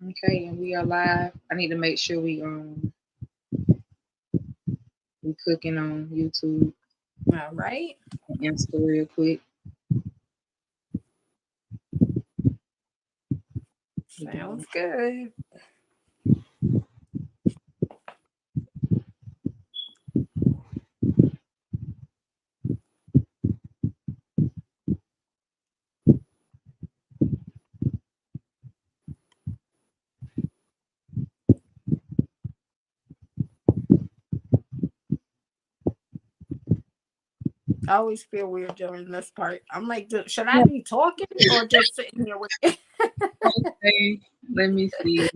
Okay, and we are live. I need to make sure we cooking on YouTube All right. and Insta real quick. Sounds good. I always feel weird during this part. I'm like, should I be talking or just sitting here with Okay, let me see.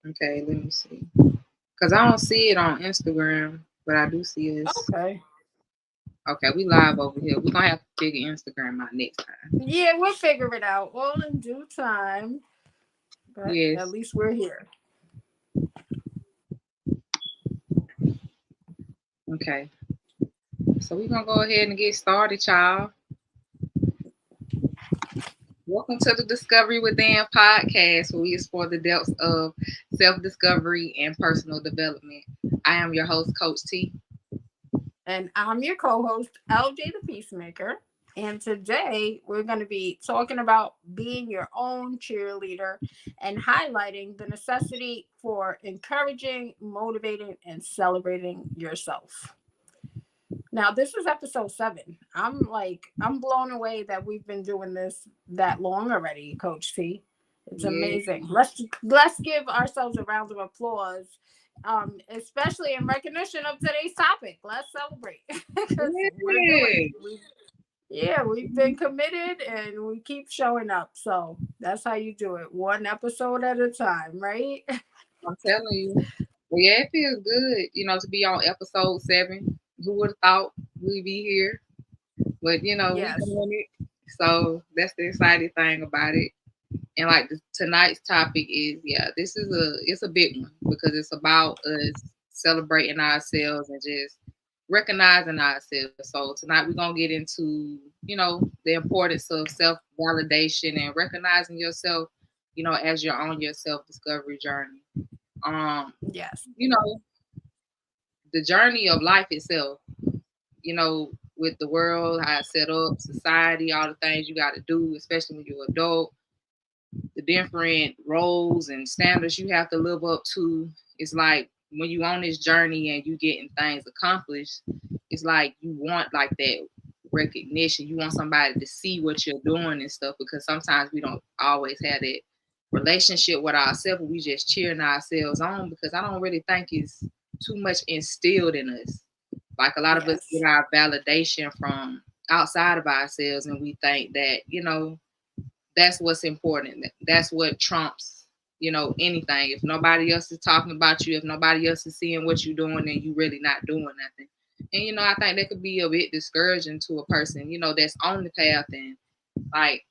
Okay, let me see. Cause I don't see it on Instagram, but I do see us. Okay. Okay, we live over here. We're gonna have to figure Instagram out next time. Yeah, we'll figure it out all in due time. But at Yes. least we're here. Okay. So we're gonna go ahead and get started, y'all. Welcome to the Discovery Within podcast, where we explore the depths of self discovery and personal development. I am your host, Coach T. And I'm your co-host, LJ the Peacemaker. And today we're going to be talking about being your own cheerleader and highlighting the necessity for encouraging, motivating, and celebrating yourself. Now, this is episode 7. I'm blown away that we've been doing this that long already, Coach T. It's Yeah. amazing. Let's give ourselves a round of applause, especially in recognition of today's topic. Let's celebrate because we're doing Yeah. it. Yeah, we've been committed and we keep showing up. So that's how you do it, one episode at a time, right? I'm telling you. Well, yeah, it feels good, to be on episode 7. Who would have thought we'd be here? But, we Yes. doing it. So that's the exciting thing about it. And like tonight's topic is, yeah, it's a big one because it's about us celebrating ourselves and just recognizing ourselves. So tonight we're gonna get into, the importance of self validation and recognizing yourself, as you're on your self discovery journey. Um, Yes. you know, the journey of life itself, with the world, how it's set up, society, all the things you got to do, especially when you're an adult, the different roles and standards you have to live up to. It's like when you on this journey and you getting things accomplished, it's like you want like that recognition. You want somebody to see what you're doing and stuff because sometimes we don't always have that relationship with ourselves. We just cheering ourselves on because I don't really think it's too much instilled in us. Like a lot of us get Yes. our validation from outside of ourselves and we think that, that's what's important. That's what trumps, anything. If nobody else is talking about you, if nobody else is seeing what you're doing, then you really not doing nothing. And I think that could be a bit discouraging to a person, that's on the path and like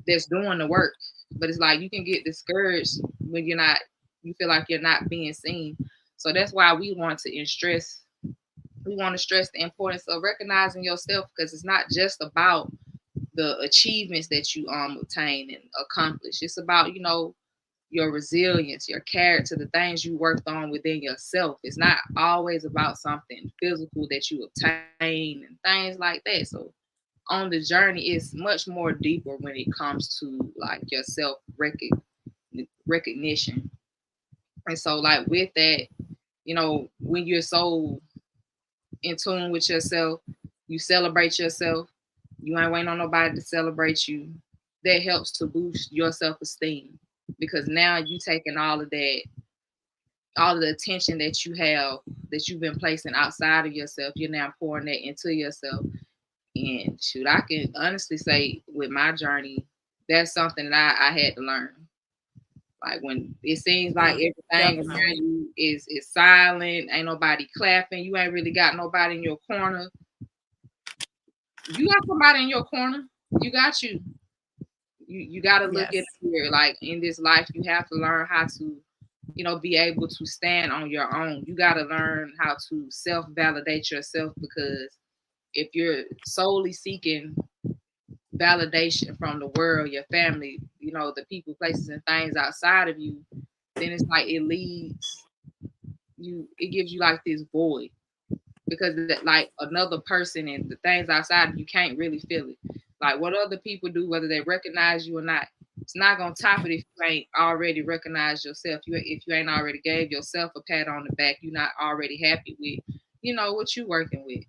that's doing the work. But it's like you can get discouraged when you feel like you're not being seen. So that's why we want to stress the importance of recognizing yourself because it's not just about the achievements that you obtain and accomplish. It's about, your resilience, your character, the things you worked on within yourself. It's not always about something physical that you obtain and things like that. So on the journey, it's much more deeper when it comes to like your self recognition. And so like with that, when you're so in tune with yourself, you celebrate yourself, you ain't waiting on nobody to celebrate you. That helps to boost your self esteem because now you taking all of the attention that you have that you've been placing outside of yourself, you're now pouring that into yourself. And shoot, I can honestly say with my journey, that's something that I had to learn. Like when it seems like everything around Definitely. you is silent, ain't nobody clapping, you ain't really got nobody in your corner. You got somebody in your corner. You got you. You got to look at Yes. here. Like in this life, you have to learn how to, be able to stand on your own. You got to learn how to self validate yourself because if you're solely seeking validation from the world, your family, the people, places, and things outside of you, then it's like it gives you like this void, because that, like, another person and the things outside of you can't really feel it. Like what other people do, whether they recognize you or not, it's not gonna top it if you ain't already recognized yourself. If you ain't already gave yourself a pat on the back, you're not already happy with, what you working with.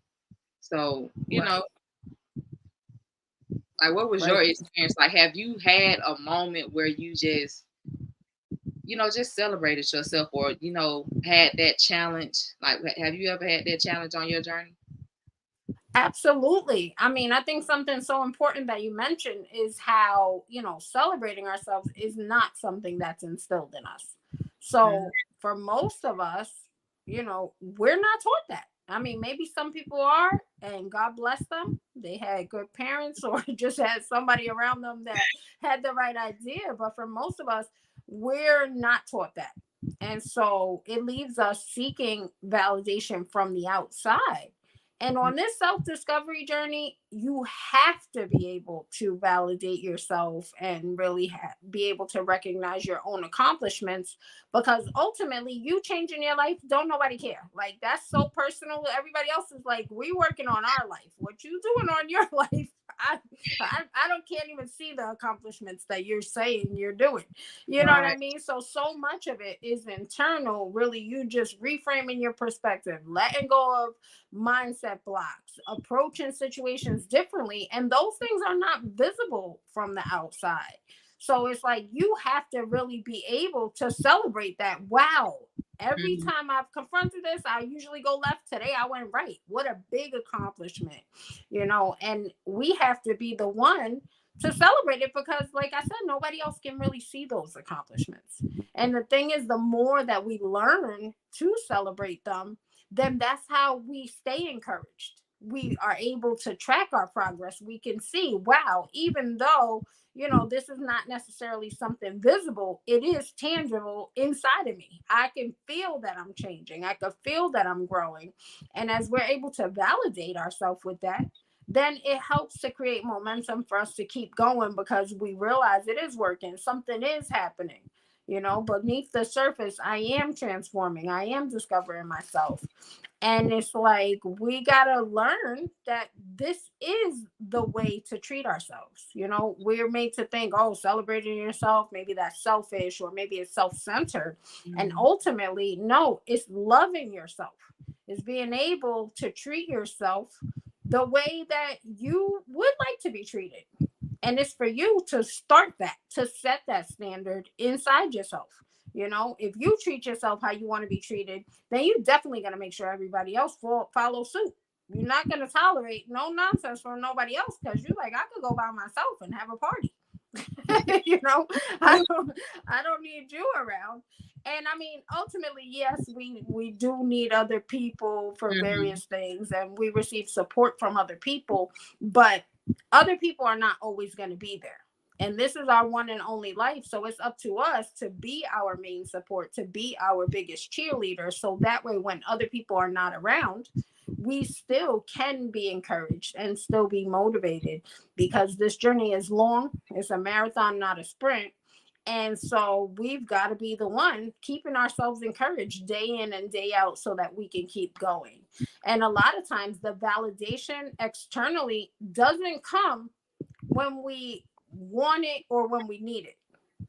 So, Right. like, what was your Right. experience? Like, have you had a moment where you just celebrated yourself, or, had that challenge? Like, have you ever had that challenge on your journey? Absolutely. I mean, I think something so important that you mentioned is how, celebrating ourselves is not something that's instilled in us. Mhm. So for most of us, we're not taught that. I mean, maybe some people are, and God bless them. They had good parents or just had somebody around them that had the right idea. But for most of us, we're not taught that. And so it leaves us seeking validation from the outside. And on this self discovery journey, you have to be able to validate yourself and really be able to recognize your own accomplishments, because ultimately, you changing your life, don't nobody care. Like, that's so personal. Everybody else is like, we working on our life. What you doing on your life? I don't can't even see the accomplishments that you're saying you're doing. You know what I Right. mean? So much of it is internal. Really, you just reframing your perspective, letting go of mindset blocks, approaching situations differently. And those things are not visible from the outside. So it's like you have to really be able to celebrate that. Wow. Every Mhm. time I've confronted this, I usually go left. Today I went right. What a big accomplishment. And we have to be the one to celebrate it, because, like I said, nobody else can really see those accomplishments. And the thing is, the more that we learn to celebrate them, then that's how we stay encouraged. We are able to track our progress. We can see, wow, even though, this is not necessarily something visible, it is tangible inside of me. I can feel that I'm changing. I can feel that I'm growing. And as we're able to validate ourselves with that, then it helps to create momentum for us to keep going, because we realize it is working. Something is happening. Beneath the surface, I am transforming. I am discovering myself. And it's like we got to learn that this is the way to treat ourselves. We're made to think, oh, celebrating yourself, maybe that's selfish, or maybe it's self centered. And Mhm. ultimately, no, it's loving yourself, it's being able to treat yourself the way that you would like to be treated. And it's for you to start that, to set that standard inside yourself. If you treat yourself how you want to be treated, then you're definitely going to make sure everybody else follow suit. You're not going to tolerate no nonsense from nobody else, because you're like, I could go by myself and have a party. you know, I don't, I don't need you around. And I mean, ultimately, yes, we do need other people for Mhm. various things, and we receive support from other people, but other people are not always going to be there. And this is our one and only life. So it's up to us to be our main support, to be our biggest cheerleader. So that way, when other people are not around, we still can be encouraged and still be motivated, because this journey is long. It's a marathon, not a sprint. And so we've got to be the one keeping ourselves encouraged day in and day out so that we can keep going. And a lot of times the validation externally doesn't come when we want it or when we need it.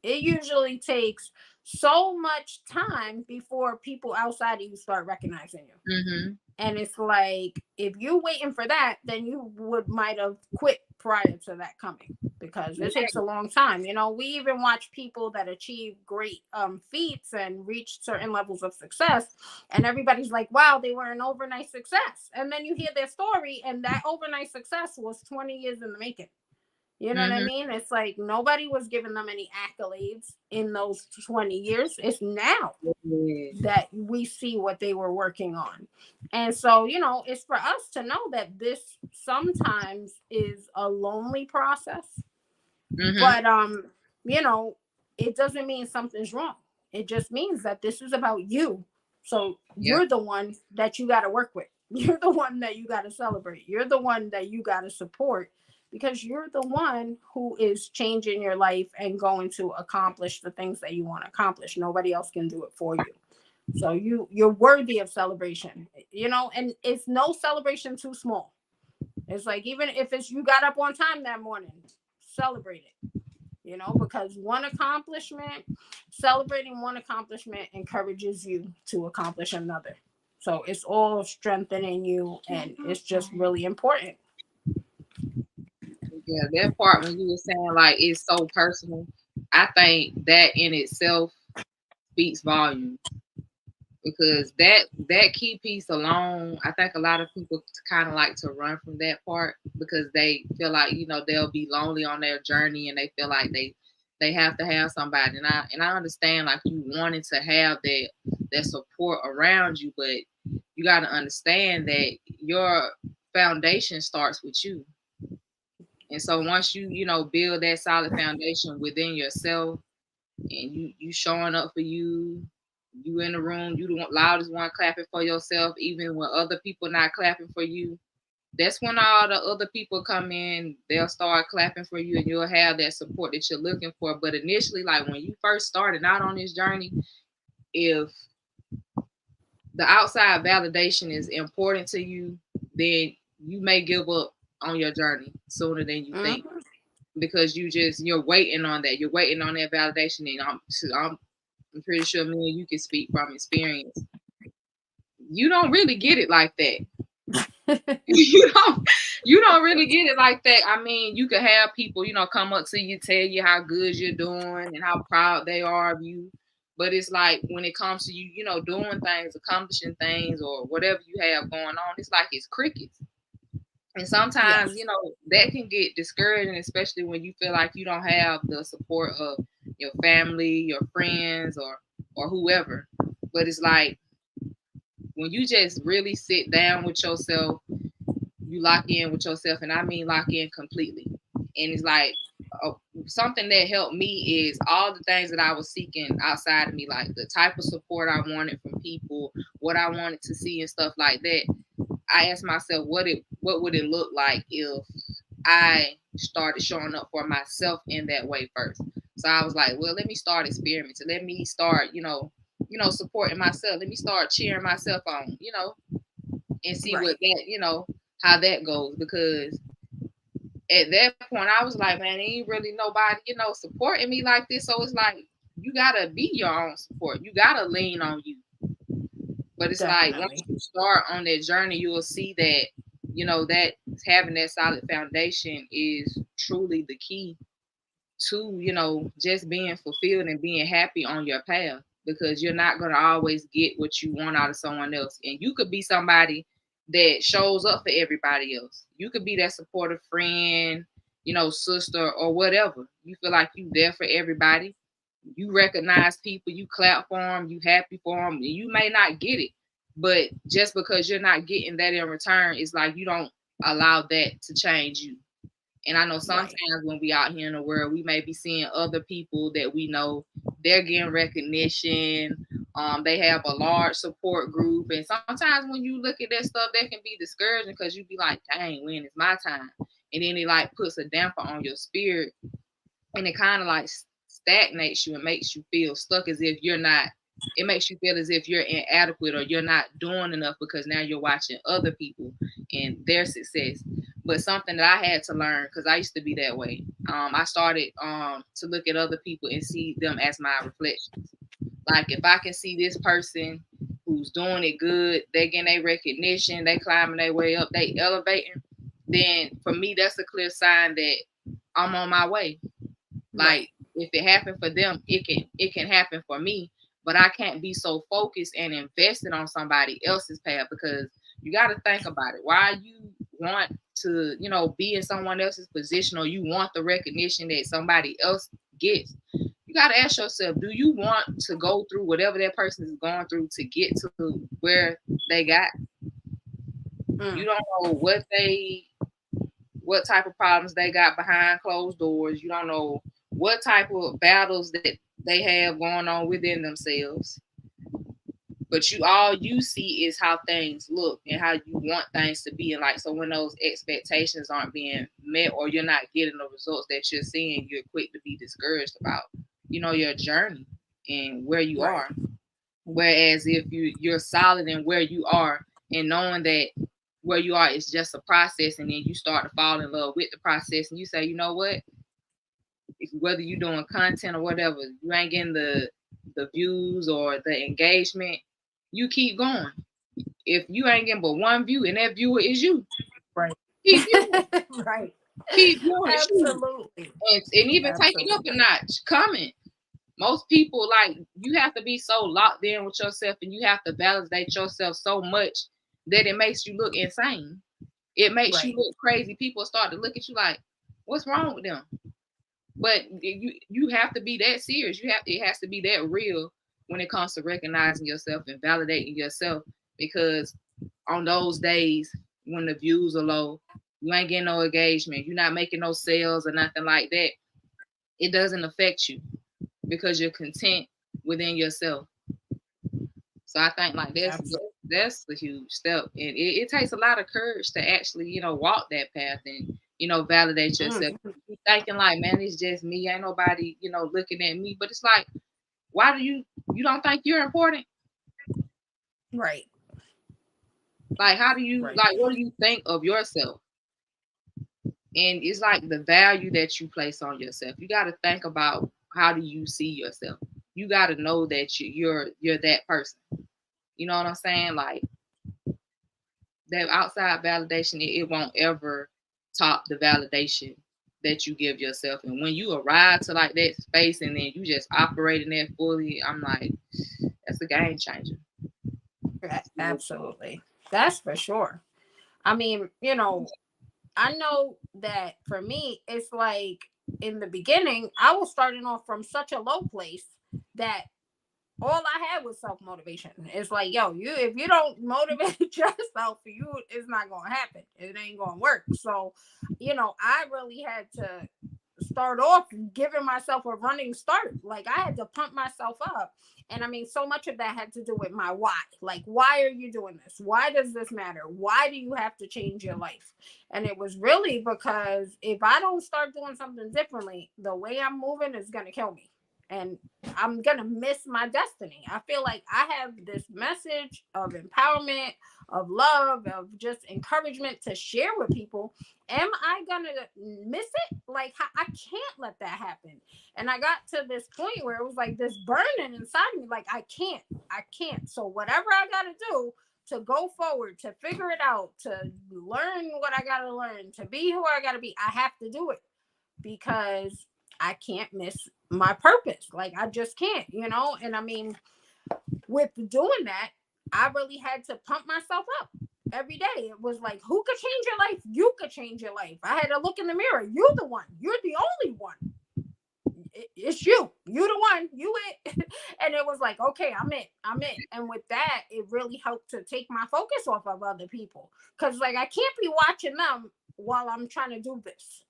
It usually takes so much time before people outside of you start recognizing you. Mhm. And it's like, if you're waiting for that, then you would might have quit prior to that coming, because it takes a long time. We even watch people that achieve great feats and reach certain levels of success, and everybody's like, wow, they were an overnight success. And then you hear their story, and that overnight success was 20 years in the making. You know what I Mhm. mean? It's like nobody was giving them any accolades in those 20 years. It's now Yeah. that we see what they were working on. And so, it's for us to know that this sometimes is a lonely process, Mhm. but you know, it doesn't mean something's wrong. It just means that this is about you. So Yeah. you're the one that you got to work with. You're the one that you got to celebrate. You're the one that you got to support, because you're the one who is changing your life and going to accomplish the things that you want to accomplish. Nobody else can do it for you. So you're worthy of celebration, and it's no celebration too small. It's like, even if it's you got up on time that morning, celebrate it. Because celebrating one accomplishment encourages you to accomplish another. So it's all strengthening you, and it's just really important. Yeah, that part when you were saying like it's so personal, I think that in itself speaks volumes because that key piece alone, I think a lot of people kind of like to run from that part because they feel like they'll be lonely on their journey and they feel like they have to have somebody, and I understand like you wanting to have that support around you, but you got to understand that your foundation starts with you. And so once you build that solid foundation within yourself, and you showing up for you in the room, you the loudest one clapping for yourself, even when other people not clapping for you. That's when all the other people come in, they'll start clapping for you and you'll have that support that you're looking for. But initially, like when you first started out on this journey, if the outside validation is important to you, then you may give up on your journey sooner than you think Mm-hmm. because you're waiting on that. You're waiting on that validation, and I'm pretty sure me and you can speak from experience. You don't really get it like that. You don't really get it like that. I mean, you could have people come up to you, tell you how good you're doing and how proud they are of you. But it's like when it comes to you doing things, accomplishing things, or whatever you have going on, it's like it's crickets. And sometimes, Yes. that can get discouraging, especially when you feel like you don't have the support of your family, your friends, or whoever. But it's like when you just really sit down with yourself, you lock in with yourself, and I mean lock in completely. And it's like uh, something that helped me is all the things that I was seeking outside of me, like the type of support I wanted from people, what I wanted to see, and stuff like that. I asked myself, what would it look like if I started showing up for myself in that way first. So I was like, well, let me start experimenting. Let me start, supporting myself. Let me start cheering myself on, and see what Right. how that goes. Because at that point, I was like, man, ain't really nobody, supporting me like this. So it's like, you gotta be your own support. You gotta lean on you. But it's like once Definitely. you start on that journey, you will see that, that having that solid foundation is truly the key to, just being fulfilled and being happy on your path, because you're not going to always get what you want out of someone else. And you could be somebody that shows up for everybody else. You could be that supportive friend, sister, or whatever. You feel like you there for everybody. You recognize people, you clap for them, you happy for them, and you may not get it. But just because you're not getting that in return, it's like you don't allow that to change you. And I know sometimes Right. when we out here in the world, we may be seeing other people that we know, they're getting recognition. They have a large support group. And sometimes when you look at that stuff, that can be discouraging because you be like, dang, when is my time? And then it like puts a damper on your spirit, and it kind of like stagnates you and makes you feel stuck, as if you're not, it makes you feel as if you're inadequate or you're not doing enough because now you're watching other people and their success. But something that I had to learn, because I used to be that way, I started to look at other people and see them as my reflections. Like if I can see this person who's doing it good, they getting their recognition, they climbing their way up, they elevating, then for me that's a clear sign that I'm on my way. Like Right. if it happened for them, it can happen for me. But I can't be so focused and invested on somebody else's path, because you got to think about it. Why you want to, be in someone else's position, or you want the recognition that somebody else gets? You got to ask yourself, do you want to go through whatever that person is going through to get to where they got? You Mm. don't know what type of problems they got behind closed doors. You don't know what type of battles that they have going on within themselves. But all you see is how things look and how you want things to be. And like, so when those expectations aren't being met or you're not getting the results that you're seeing, you're quick to be discouraged about, your journey and where you Right. are. Whereas if you're solid in where you are and knowing that where you are is just a process, and then you start to fall in love with the process, and you say, you know what, whether you're doing content or whatever, you ain't getting the views or the engagement, you keep going. If you ain't getting but one view and that viewer is you, Right. keep viewing. Right. Keep viewing. Shoot. Absolutely. And even take it up a Absolutely. notch. Comment. Most people, like, you have to be so locked in with yourself and you have to validate yourself so much that it makes you look insane. It makes you Right. look crazy. People start to look at you like, what's wrong with them? But you have to be that serious. It has to be that real when it comes to recognizing yourself and validating yourself. Because on those days when the views are low, you ain't getting no engagement, you're not making no sales or nothing like that. It doesn't affect you because you're content within yourself. So I think like Absolutely. that's the huge step, and it takes a lot of courage to actually walk that path and validate yourself. Mm. You thinking like, man, it's just me, ain't nobody looking at me, but it's like, why do you don't think you're important? Right. Like, how do you Right. like what do you think of yourself? And it's like the value that you place on yourself. You got to think about how do you see yourself. You got to know that you're that person. You know what I'm saying? Like, that outside validation, it won't ever top the validation that you give yourself. And when you arrive to like that space and then you just operating that fully, I'm like, that's a game changer. Absolutely. That's for sure. I mean, I know that for me, it's like in the beginning, I was starting off from such a low place that all I had was self motivation. It's like, yo, you if you don't motivate yourself, you it's not gonna happen. It ain't gonna work. So, I really had to start off giving myself a running start. Like I had to pump myself up. And I mean, so much of that had to do with my why. Like, why are you doing this? Why does this matter? Why do you have to change your life? And it was really because if I don't start doing something differently, the way I'm moving is going to kill me. And I'm going to miss my destiny. I feel like I have this message of empowerment, of love, of just encouragement to share with people. Am I gonna miss it? Like I can't let that happen. And I got to this point where it was like this burning inside me. Like I can't. So whatever I gotta do to go forward, to figure it out, to learn what I gotta learn, to be who I gotta be, I have to do it because I can't miss my purpose. Like I just can't. And I mean, with doing that, I really had to pump myself up every day. It was like, who could change your life? You could change your life. I had to look in the mirror. You're the one. You're the only one. It's you. You the one. You it. And it was like, okay, I'm it. I'm it. And with that, it really helped to take my focus off of other people. Because like I can't be watching them while I'm trying to do this.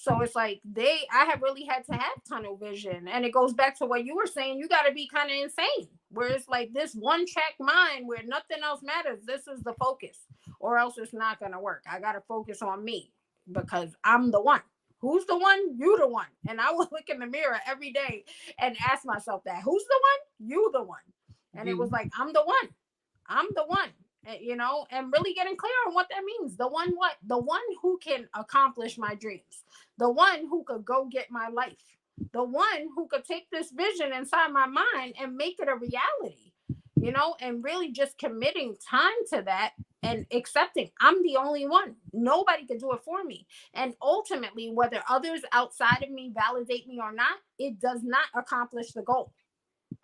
So it's like I have really had to have tunnel vision. And it goes back to what you were saying. You got to be kind of insane, where it's like this one track mind where nothing else matters. This is the focus, or else it's not going to work. I got to focus on me because I'm the one. Who's the one? You the one. And I will look in the mirror every day and ask myself that. Who's the one? You the one. And it was You like, I'm the one. I'm the one. And really getting clear on what that means. The one what? The one who can accomplish my dreams. The one who could go get my life. The one who could take this vision inside my mind and make it a reality, and really just committing time to that and accepting I'm the only one. Nobody can do it for me. And ultimately, whether others outside of me validate me or not, it does not accomplish the goal.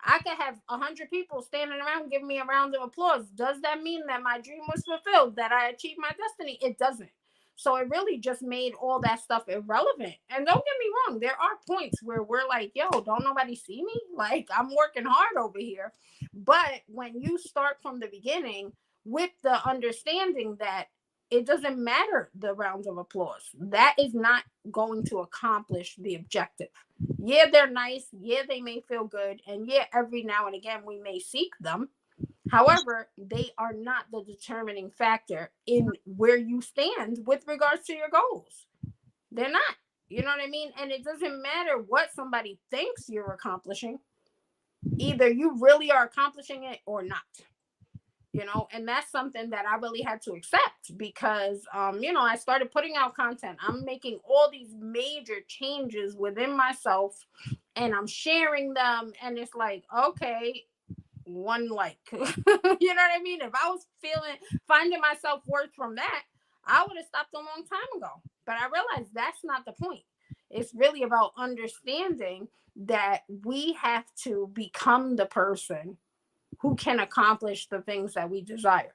I could have 100 people standing around giving me a round of applause. Does that mean that my dream was fulfilled, that I achieved my destiny? It doesn't. So it really just made all that stuff irrelevant. And don't get me wrong, there are points where we're like, yo, don't nobody see me? Like, I'm working hard over here. But when you start from the beginning with the understanding that it doesn't matter the rounds of applause, that is not going to accomplish the objective. Yeah, they're nice. Yeah, they may feel good. And yeah, every now and again we may seek them. However, they are not the determining factor in where you stand with regards to your goals. They're not. You know what I mean? And it doesn't matter what somebody thinks you're accomplishing. Either you really are accomplishing it or not. And that's something that I really had to accept because I started putting out content. I'm making all these major changes within myself and I'm sharing them, and it's like, okay, one like. You know what I mean? If I was finding my self-worth from that, I would have stopped a long time ago. But I realized that's not the point. It's really about understanding that we have to become the person who can accomplish the things that we desire.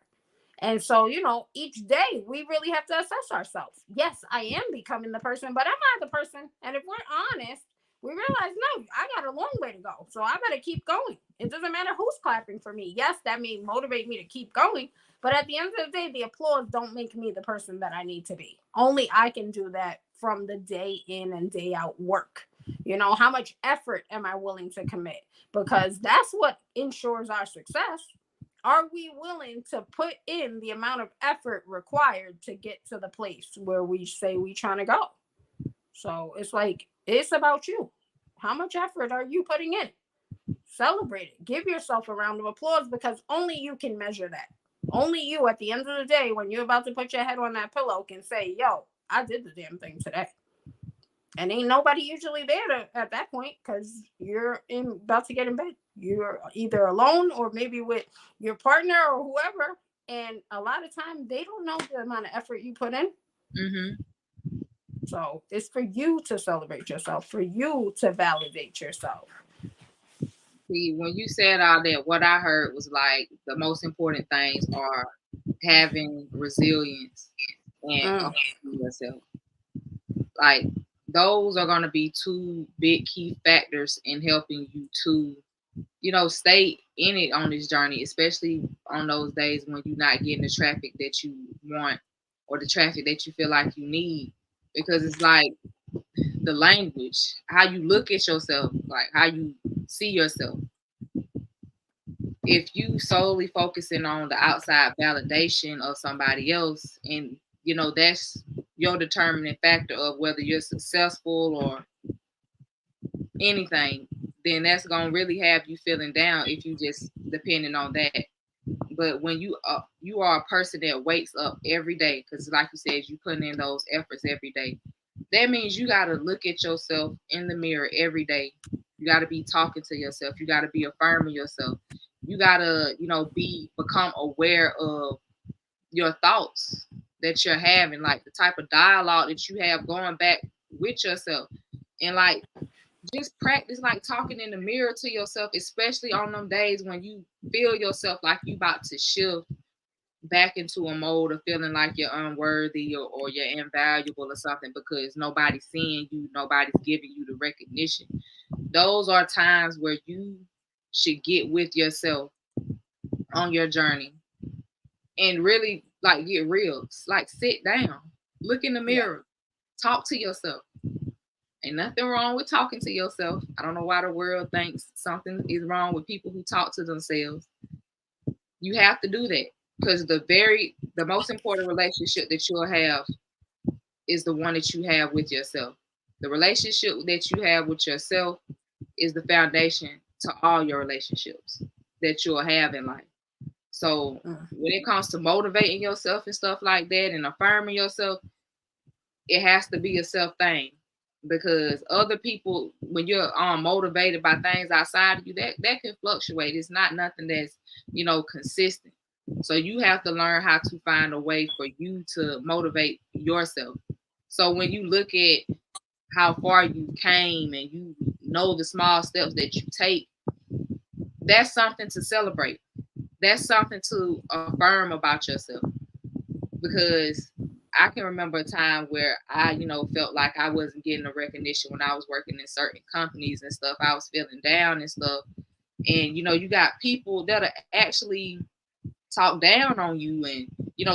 And so, each day we really have to assess ourselves. Yes, I am becoming the person, but I'm not the person. And if we're honest, we realize, no, I got a long way to go. So I better keep going. It doesn't matter who's clapping for me. Yes, that may motivate me to keep going. But at the end of the day, the applause don't make me the person that I need to be. Only I can do that from the day in and day out work. How much effort am I willing to commit? Because that's what ensures our success. Are we willing to put in the amount of effort required to get to the place where we say we trying to go? So it's like, it's about you. How much effort are you putting in? Celebrate it. Give yourself a round of applause because only you can measure that. Only you at the end of the day, when you're about to put your head on that pillow, can say, yo, I did the damn thing today. And ain't nobody usually there at that point because you're about to get in bed. You're either alone or maybe with your partner or whoever. And a lot of time they don't know the amount of effort you put in. Mm-hmm. So it's for you to celebrate yourself, for you to validate yourself. See, when you said all that, what I heard was like the most important things are having resilience and yourself. Like those are going to be two big key factors in helping you to, stay in it on this journey, especially on those days when you're not getting the traffic that you want or the traffic that you feel like you need. Because it's like the language, how you look at yourself, like how you see yourself. If you solely focusing on the outside validation of somebody else, and that's your determining factor of whether you're successful or anything, then that's gonna really have you feeling down if you just depending on that. But when you are a person that wakes up every day, because like you said, you putting in those efforts every day, that means you got to look at yourself in the mirror every day. You got to be talking to yourself. You got to be affirming yourself. You got to become aware of your thoughts that you're having, like the type of dialogue that you have going back with yourself. And like just practice like talking in the mirror to yourself, especially on them days when you feel yourself like you about to shift back into a mode of feeling like you're unworthy or you're invaluable or something because nobody's seeing you, nobody's giving you the recognition. Those are times where you should get with yourself on your journey and really like get real. Like sit down, look in the mirror, talk to yourself. Ain't nothing wrong with talking to yourself. I don't know why the world thinks something is wrong with people who talk to themselves. You have to do that because the most important relationship that you'll have is the one that you have with yourself. The relationship that you have with yourself is the foundation to all your relationships that you'll have in life. So when it comes to motivating yourself and stuff like that and affirming yourself, it has to be a self thing. Because other people, when you're motivated by things outside of you, that can fluctuate. It's not nothing that's consistent. So you have to learn how to find a way for you to motivate yourself. So when you look at how far you came and you know the small steps that you take, that's something to celebrate. That's something to affirm about yourself. Because I can remember a time where I, felt like I wasn't getting the recognition when I was working in certain companies and stuff. I was feeling down and stuff. And, you got people that actually talk down on you and,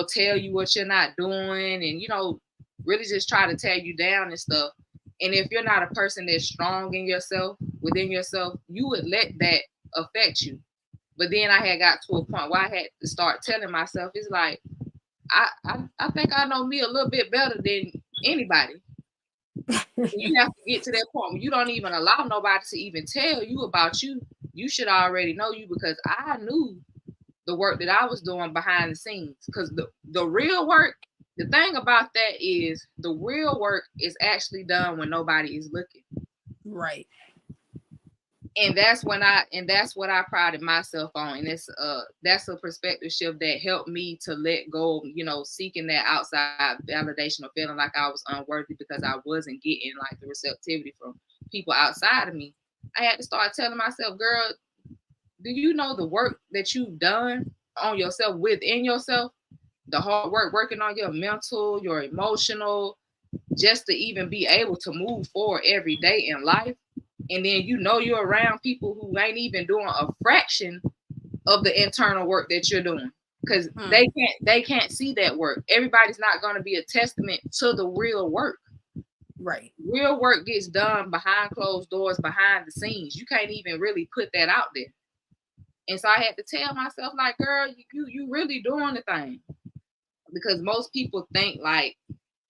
tell you what you're not doing and, really just try to tear you down and stuff. And if you're not a person that's strong in yourself, within yourself, you would let that affect you. But then I had got to a point where I had to start telling myself, it's like, I think I know me a little bit better than anybody. You have to get to that point where you don't even allow nobody to even tell you about you. You should already know you, because I knew the work that I was doing behind the scenes. Because the real work, the thing about that is the real work is actually done when nobody is looking. Right. And that's what I prided myself on. And that's a perspective shift that helped me to let go, seeking that outside validation or feeling like I was unworthy because I wasn't getting like the receptivity from people outside of me. I had to start telling myself, girl, do you know the work that you've done on yourself, within yourself? The hard work working on your mental, your emotional, just to even be able to move forward every day in life. And then you're around people who ain't even doing a fraction of the internal work that you're doing, because they can't see that work. Everybody's not going to be a testament to the real work. Right. Real work gets done behind closed doors, behind the scenes. You can't even really put that out there. And so I had to tell myself, like, girl, you really doing the thing. Because most people think like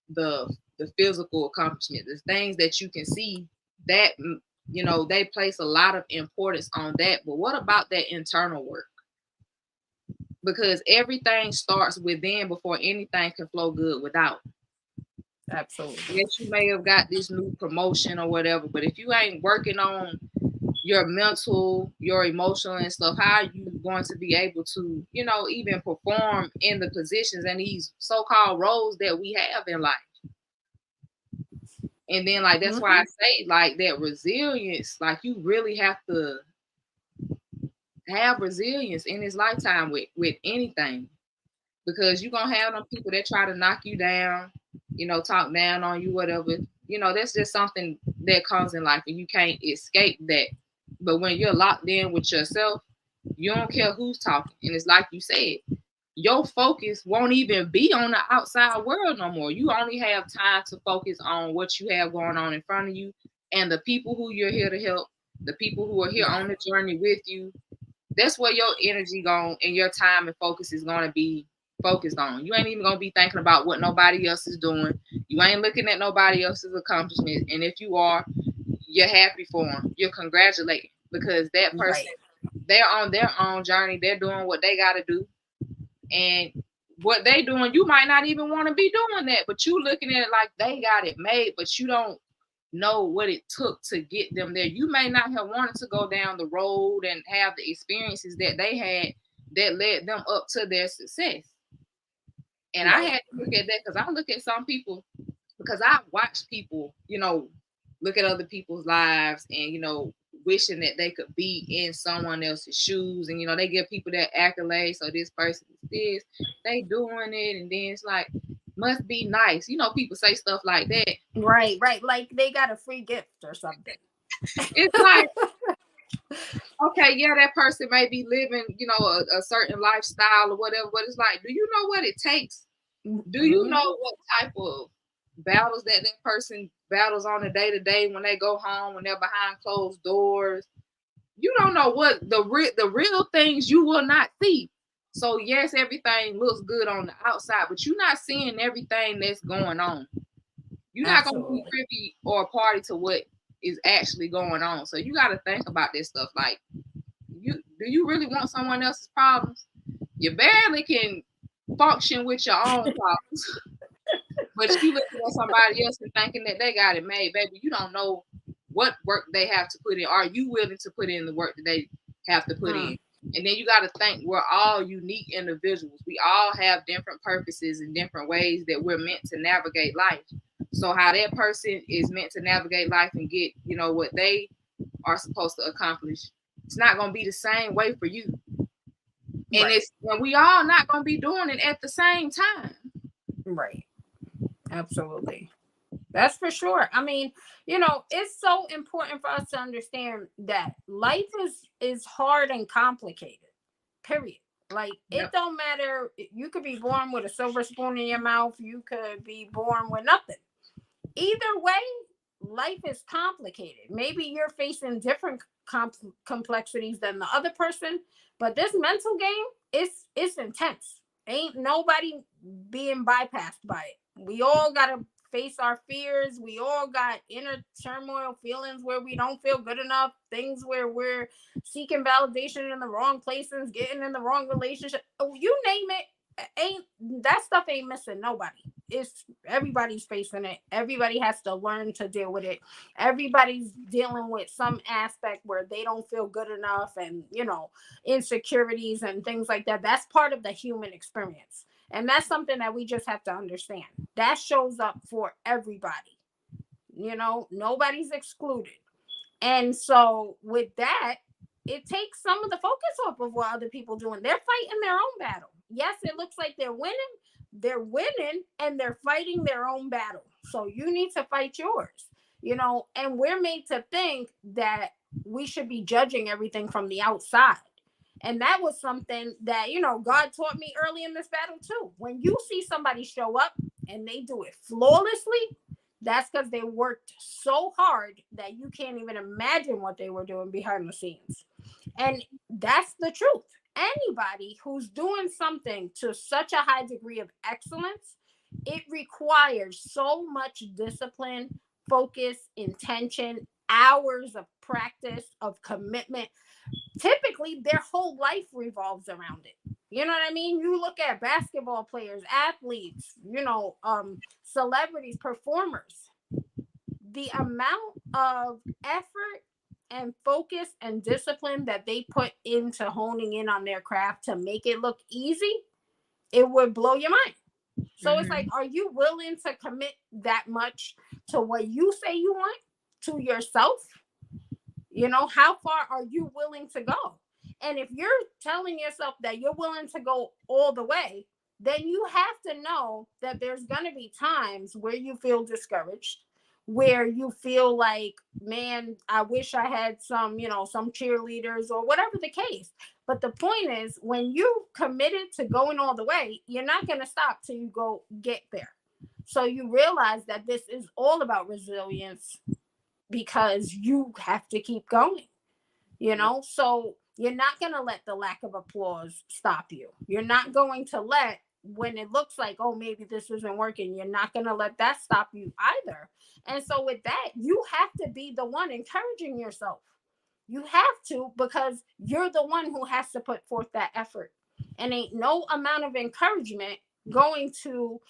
the physical accomplishment, the things that you can see, that they place a lot of importance on that. But what about that internal work? Because everything starts within before anything can flow good without. Absolutely. Yes, you may have got this new promotion or whatever, but if you ain't working on your mental, your emotional and stuff, how are you going to be able to, even perform in the positions and these so-called roles that we have in life? And then, like, that's why I say, like, that resilience, like, you really have to have resilience in this lifetime with anything, because you're going to have them people that try to knock you down, talk down on you, whatever. That's just something that comes in life and you can't escape that. But when you're locked in with yourself, you don't care who's talking. And it's like you said, your focus won't even be on the outside world no more. You only have time to focus on what you have going on in front of you and the people who you're here to help, the people who are here on the journey with you. That's where your energy going and your time and focus is going to be focused on. You ain't even going to be thinking about what nobody else is doing. You ain't looking at nobody else's accomplishments. And if you are, you're happy for them. You're congratulating, because that person, they're on their own journey. They're doing what they got to do. And what they doing, you might not even want to be doing that, but you looking at it like they got it made, but you don't know what it took to get them there. You may not have wanted to go down the road and have the experiences that they had that led them up to their success. And I had to look at that, because I look at some people, because I watch people, look at other people's lives and, wishing that they could be in someone else's shoes. And, they give people that accolade. So this person is this, they doing it. And then it's like, must be nice. People say stuff like that. Right. Like they got a free gift or something. It's like, okay, yeah, that person may be living, a certain lifestyle or whatever, but it's like, do you know what it takes? Do you know what type of battles that person battles on a day-to-day when they go home, when they're behind closed doors? You don't know what the real things you will not see. So yes, everything looks good on the outside, but you're not seeing everything that's going on. You're not going to be privy or a party to what is actually going on. So you got to think about this stuff. Like, do you really want someone else's problems? You barely can function with your own problems. But you looking at somebody else and thinking that they got it made, baby. You don't know what work they have to put in. Are you willing to put in the work that they have to put in? And then you got to think, we're all unique individuals. We all have different purposes and different ways that we're meant to navigate life. So how that person is meant to navigate life and get, what they are supposed to accomplish, it's not going to be the same way for you. And it's when we all not going to be doing it at the same time. Right. Absolutely. That's for sure. I mean, it's so important for us to understand that life is hard and complicated. Period. Like, it don't matter. You could be born with a silver spoon in your mouth. You could be born with nothing. Either way, life is complicated. Maybe you're facing different complexities than the other person, but this mental game is it's intense. Ain't nobody being bypassed by it. We all gotta face our fears. We all got inner turmoil, feelings where we don't feel good enough, things where we're seeking validation in the wrong places, getting in the wrong relationship. Oh, you name it, ain't that stuff ain't missing nobody. It's everybody's facing it. Everybody has to learn to deal with it. Everybody's dealing with some aspect where they don't feel good enough, and insecurities and things like that. That's part of the human experience, and that's something that we just have to understand. That shows up for everybody. Nobody's excluded. And so with that, it takes some of the focus off of what other people doing. They're fighting their own battle. Yes, it looks like they're winning. They're winning and they're fighting their own battle. So you need to fight yours. And we're made to think that we should be judging everything from the outside. And that was something that, God taught me early in this battle too. When you see somebody show up and they do it flawlessly, that's because they worked so hard that you can't even imagine what they were doing behind the scenes. And that's the truth. Anybody who's doing something to such a high degree of excellence, it requires so much discipline, focus, intention, hours of practice, of commitment. Typically, their whole life revolves around it. You know what I mean? You look at basketball players, athletes, celebrities, performers. The amount of effort and focus and discipline that they put into honing in on their craft to make it look easy, it would blow your mind. So it's like, are you willing to commit that much to what you say you want, to yourself? How far are you willing to go? And if you're telling yourself that you're willing to go all the way, then you have to know that there's going to be times where you feel discouraged, where you feel like, man, I wish I had some cheerleaders or whatever the case. But the point is, when you committed to going all the way, you're not going to stop till you go get there. So you realize that this is all about resilience, because you have to keep going, so you're not going to let the lack of applause stop you. You're not going to let, when it looks like, oh, maybe this isn't working, you're not going to let that stop you either. And so with that, you have to be the one encouraging yourself. You have to, because you're the one who has to put forth that effort, and ain't no amount of encouragement going to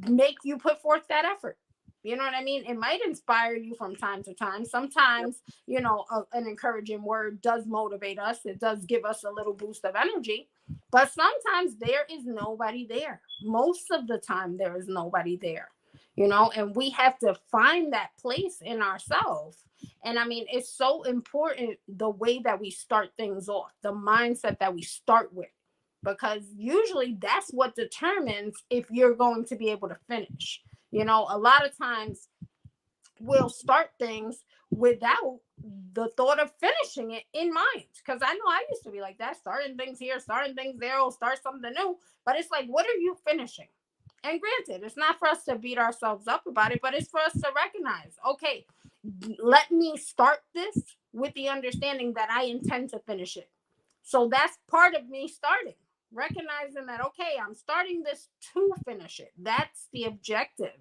make you put forth that effort. You know what I mean? It might inspire you from time to time. Sometimes, an encouraging word does motivate us. It does give us a little boost of energy. But sometimes there is nobody there. Most of the time, there is nobody there. And we have to find that place in ourselves. And I mean, it's so important the way that we start things off, the mindset that we start with, because usually that's what determines if you're going to be able to finish. A lot of times we'll start things without the thought of finishing it in mind. Because I know I used to be like that, starting things here, starting things there, or start something new. But it's like, what are you finishing? And granted, it's not for us to beat ourselves up about it, but it's for us to recognize, okay, let me start this with the understanding that I intend to finish it. So that's part of me starting. Recognizing that, okay, I'm starting this to finish it. That's the objective.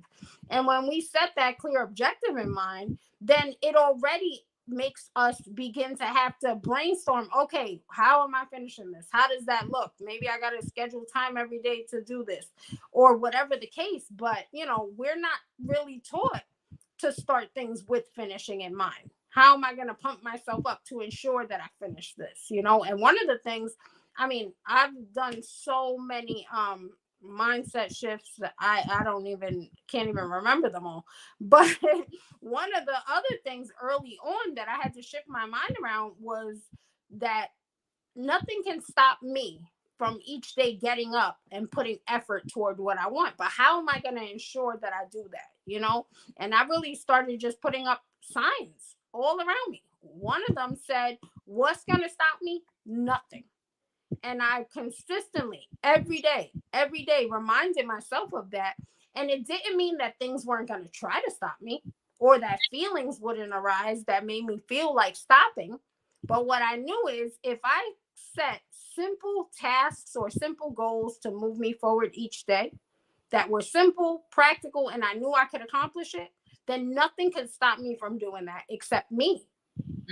And when we set that clear objective in mind, then it already makes us begin to have to brainstorm, okay, how am I finishing this? How does that look? Maybe I got to schedule time every day to do this, or whatever the case. But, we're not really taught to start things with finishing in mind. How am I going to pump myself up to ensure that I finish this? And one of the things, I mean, I've done so many mindset shifts that I can't even remember them all. But one of the other things early on that I had to shift my mind around was that nothing can stop me from each day getting up and putting effort toward what I want. But how am I going to ensure that I do that? And I really started just putting up signs all around me. One of them said, what's going to stop me? Nothing. And I consistently, every day, reminded myself of that. And it didn't mean that things weren't going to try to stop me. or that feelings wouldn't arise that made me feel like stopping. But what I knew is if I set simple tasks or simple goals to move me forward each day that were simple, practical, and I knew I could accomplish it, then nothing could stop me from doing that except me.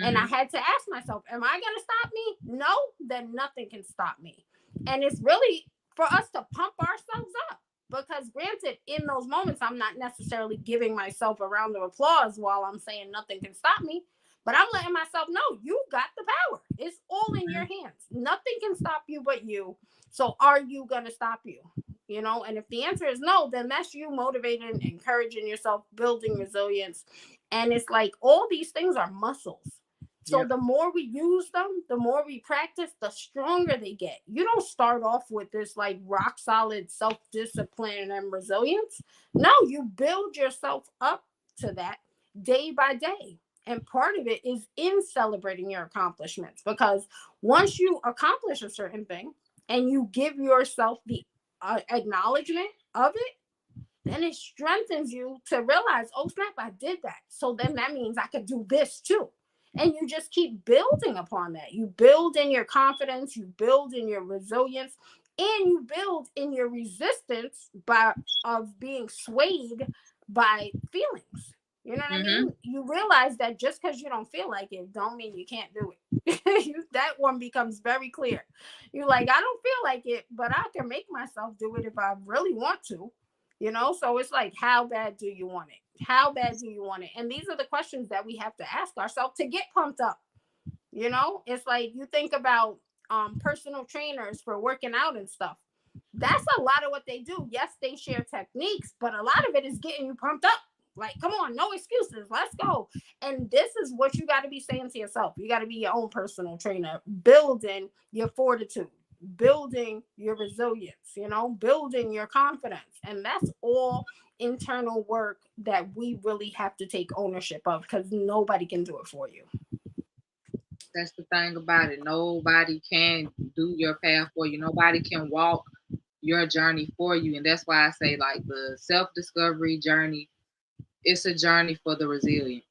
And I Mm-hmm. had to ask myself, am I going to stop me? No, then nothing can stop me. And it's really for us to pump ourselves up. Because granted, in those moments, I'm not necessarily giving myself a round of applause while I'm saying nothing can stop me. But I'm letting myself know you got the power. It's all in your hands. Nothing can stop you but you. So are you going to stop you? And if the answer is no, then that's you motivating, encouraging yourself, building resilience. And it's like all these things are muscles. So Yep. the more we use them, the more we practice, the stronger they get. You don't start off with this like rock solid self-discipline and resilience. No, you build yourself up to that day by day. And part of it is in celebrating your accomplishments, because once you accomplish a certain thing and you give yourself the acknowledgement of it, then it strengthens you to realize, oh snap, I did that. So then that means I could do this too. And you just keep building upon that. You build in your confidence, you build in your resilience, and you build in your resistance of being swayed by feelings. You know what I Mm-hmm. mean? You realize that just because you don't feel like it, don't mean you can't do it. That one becomes very clear. You're like, I don't feel like it, but I can make myself do it if I really want to. So it's like, how bad do you want it? How bad do you want it? And these are the questions that we have to ask ourselves to get pumped up. It's like you think about personal trainers for working out and stuff. That's a lot of what they do. Yes, they share techniques, but a lot of it is getting you pumped up. Like, come on, no excuses. Let's go. And this is what you got to be saying to yourself. You got to be your own personal trainer, building your fortitude, building your resilience, building your confidence. And that's all internal work that we really have to take ownership of, because nobody can do it for you. That's the thing about it. Nobody can do your path for you. Nobody can walk your journey for you. And that's why I say, like, the self discovery journey, it's a journey for the resilient,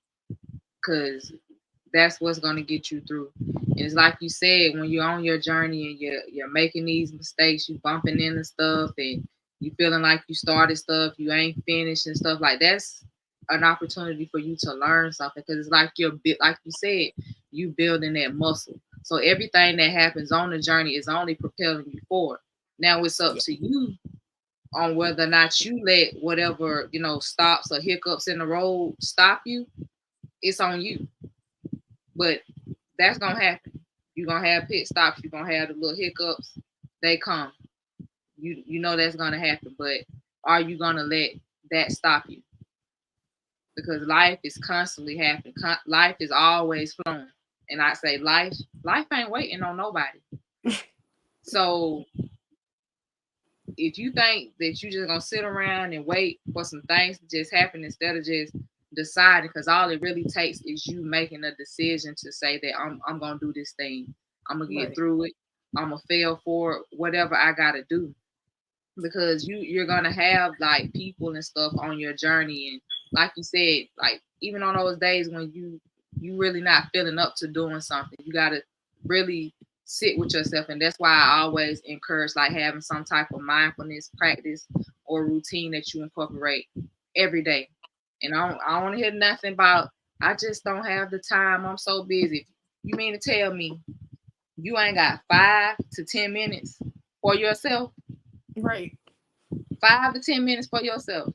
because that's what's going to get you through. And it's like you said, when you're on your journey and you're making these mistakes, you bumping into stuff, and you feeling like you started stuff, you ain't finished and stuff, like that's an opportunity for you to learn something, because it's like you're like you said, you building that muscle. So everything that happens on the journey is only propelling you forward. Now it's up Yeah. to you on whether or not you let whatever, stops or hiccups in the road stop you. It's on you. But that's gonna happen. You're gonna have pit stops, you're gonna have the little hiccups. They come. You know that's gonna happen. But are you gonna let that stop you? Because life is constantly happening. Life is always flowing. And I say life ain't waiting on nobody. So if you think that you just gonna sit around and wait for some things to just happen instead of just deciding, because all it really takes is you making a decision to say that I'm gonna do this thing. I'm gonna get Right. through it. I'm gonna fail for it, whatever I gotta do. Because you're gonna have like people and stuff on your journey, and like you said, like even on those days when you really not feeling up to doing something, you gotta really sit with yourself. And that's why I always encourage like having some type of mindfulness practice or routine that you incorporate every day. And I don't want to hear nothing about I just don't have the time, I'm so busy. You mean to tell me you ain't got 5 to 10 minutes for yourself? Right. 5 to 10 minutes for yourself.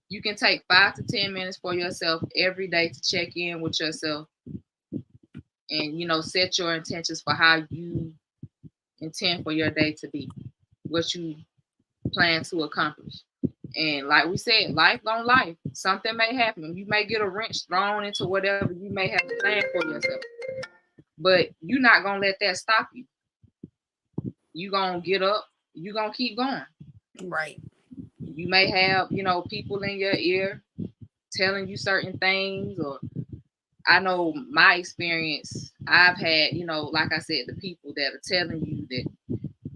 You can take 5 to 10 minutes for yourself every day to check in with yourself, and set your intentions for how you intend for your day to be, what you plan to accomplish. And like we said, life don't life. Something may happen. You may get a wrench thrown into whatever you may have planned for yourself. But you're not gonna let that stop you. You gonna get up, you gonna keep going. Right. You may have, people in your ear telling you certain things, or I know my experience, I've had, like I said, the people that are telling you that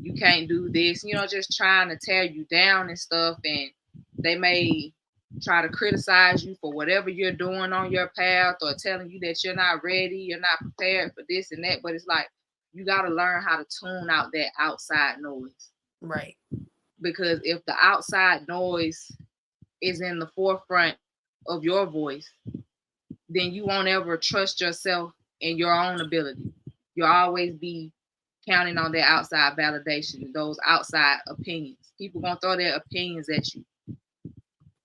you can't do this, just trying to tear you down and stuff. And they may try to criticize you for whatever you're doing on your path, or telling you that you're not ready, you're not prepared for this and that. But it's like you got to learn how to tune out that outside noise. Right. Because if the outside noise is in the forefront of your voice, then you won't ever trust yourself and your own ability. You'll always be counting on that outside validation, those outside opinions. People gonna throw their opinions at you.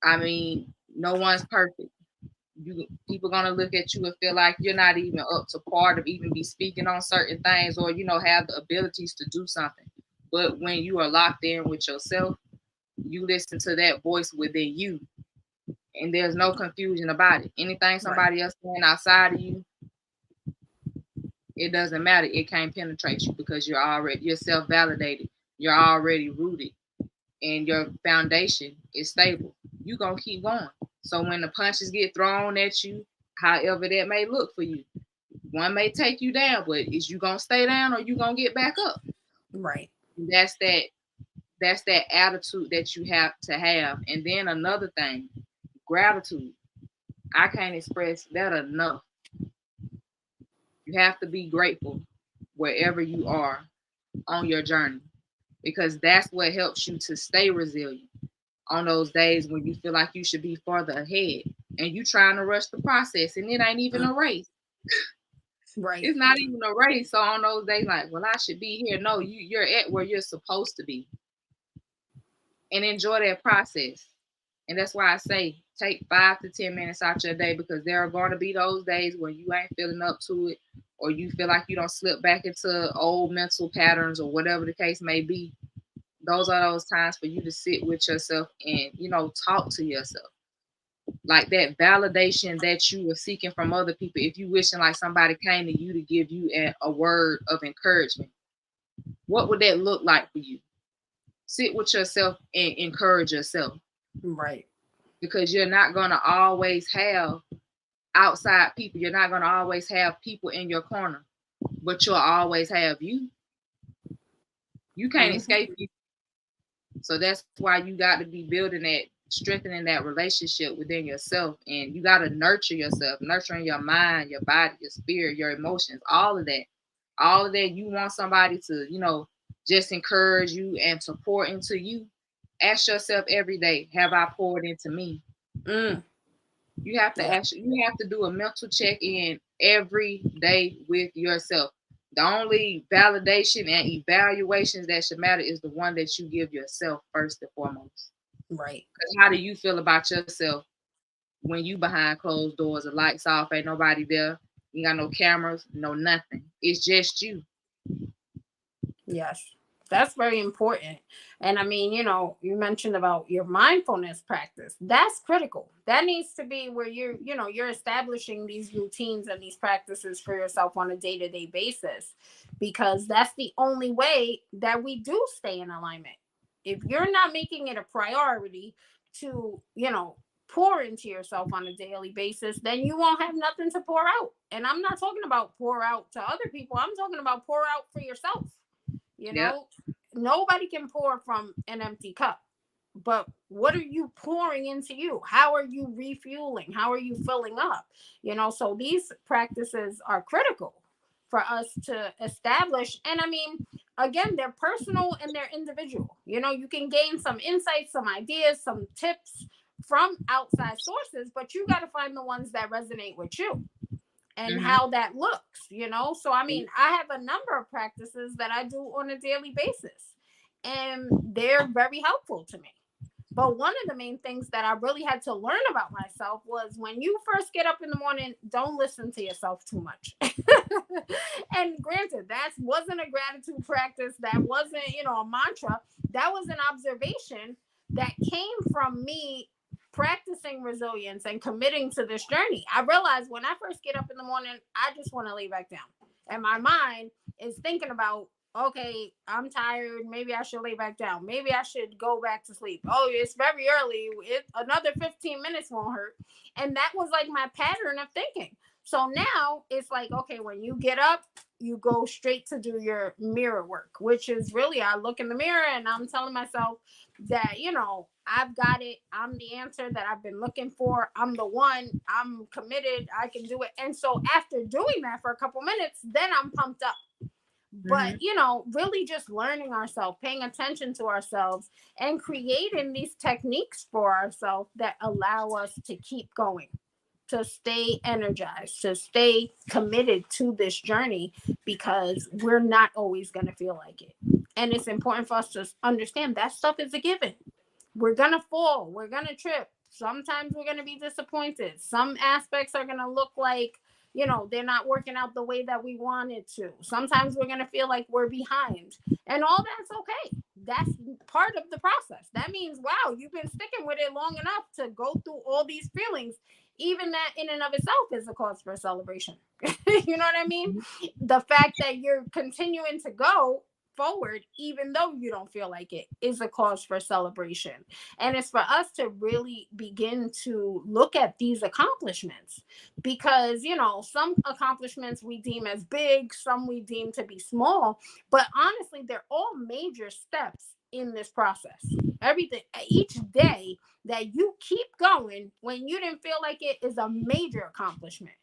I mean, no one's perfect. People gonna look at you and feel like you're not even up to par to even be speaking on certain things, or have the abilities to do something. But when you are locked in with yourself, you listen to that voice within you, and there's no confusion about it. Anything Right. somebody else saying outside of you, it doesn't matter. It can't penetrate you because you're self validated. You're already rooted, and your foundation is stable. You gonna keep going. So when the punches get thrown at you, however that may look for you, one may take you down, but is you gonna stay down or you gonna get back up? Right. And that's that attitude that you have to have. And then another thing, gratitude. I can't express that enough. You have to be grateful wherever you are on your journey, because that's what helps you to stay resilient on those days when you feel like you should be further ahead and you trying to rush the process, and it ain't even Mm. a race. Right. It's not even a race. So on those days, like, well, I should be here. No, you're at where you're supposed to be, and enjoy that process. And that's why I say take 5 to 10 minutes out your day, because there are going to be those days when you ain't feeling up to it, or you feel like you don't slip back into old mental patterns or whatever the case may be. Those are those times for you to sit with yourself and talk to yourself. Like that validation that you were seeking from other people. If you wishing like somebody came to you to give you a word of encouragement, what would that look like for you? Sit with yourself and encourage yourself, Right. because you're not going to always have outside people. You're not going to always have people in your corner, but you'll always have you. You can't Hmm. escape you. So that's why you got to be building that, strengthening that relationship within yourself. And you got to nurture yourself, nurturing your mind, your body, your spirit, your emotions, all of that. All of that. You want somebody to, just encourage you and to pour into you. Ask yourself every day, have I poured into me? Mm. You have to Yeah. do a mental check in every day with yourself. The only validation and evaluations that should matter is the one that you give yourself first and foremost. Right. Because how do you feel about yourself when you behind closed doors, the lights off, ain't nobody there, you got no cameras, no nothing. It's just you. Yes, that's very important. And I mean, you mentioned about your mindfulness practice. That's critical. That needs to be where you're establishing these routines and these practices for yourself on a day-to-day basis, because that's the only way that we do stay in alignment. If you're not making it a priority to, pour into yourself on a daily basis, then you won't have nothing to pour out. And I'm not talking about pour out to other people. I'm talking about pour out for yourself. You Yep. know, nobody can pour from an empty cup. But what are you pouring into you? How are you refueling? How are you filling up? So these practices are critical for us to establish. And I mean, again, they're personal and they're individual. You can gain some insights, some ideas, some tips from outside sources, but you got to find the ones that resonate with you and Mm-hmm. how that looks. So I mean, I have a number of practices that I do on a daily basis, and they're very helpful to me. But one of the main things that I really had to learn about myself was, when you first get up in the morning, don't listen to yourself too much. And granted, that wasn't a gratitude practice, that wasn't, a mantra. That was an observation that came from me practicing resilience and committing to this journey. I realized when I first get up in the morning, I just want to lay back down. And my mind is thinking about, okay, I'm tired. Maybe I should lay back down. Maybe I should go back to sleep. Oh, it's very early. Another 15 minutes won't hurt. And that was like my pattern of thinking. So now it's like, okay, when you get up, you go straight to do your mirror work, which is really, I look in the mirror and I'm telling myself that, I've got it. I'm the answer that I've been looking for. I'm the one. I'm committed. I can do it. And so after doing that for a couple minutes, then I'm pumped up. But, Mm-hmm. you know, really just learning ourselves, paying attention to ourselves, and creating these techniques for ourselves that allow us to keep going, to stay energized, to stay committed to this journey, because we're not always going to feel like it. And it's important for us to understand that stuff is a given. We're going to fall, we're going to trip. Sometimes we're going to be disappointed. Some aspects are going to look like, you know, they're not working out the way that we wanted to. Sometimes we're going to feel like we're behind. And all that's okay. That's part of the process. That means, wow, you've been sticking with it long enough to go through all these feelings. Even that in and of itself is a cause for celebration. You know what I mean? The fact that you're continuing to go forward, even though you don't feel like it, is a cause for celebration. And it's for us to really begin to look at these accomplishments, because, you know, some accomplishments we deem as big, some we deem to be small, but honestly, they're all major steps in this process. Everything, each day that you keep going when you didn't feel like it, is a major accomplishment,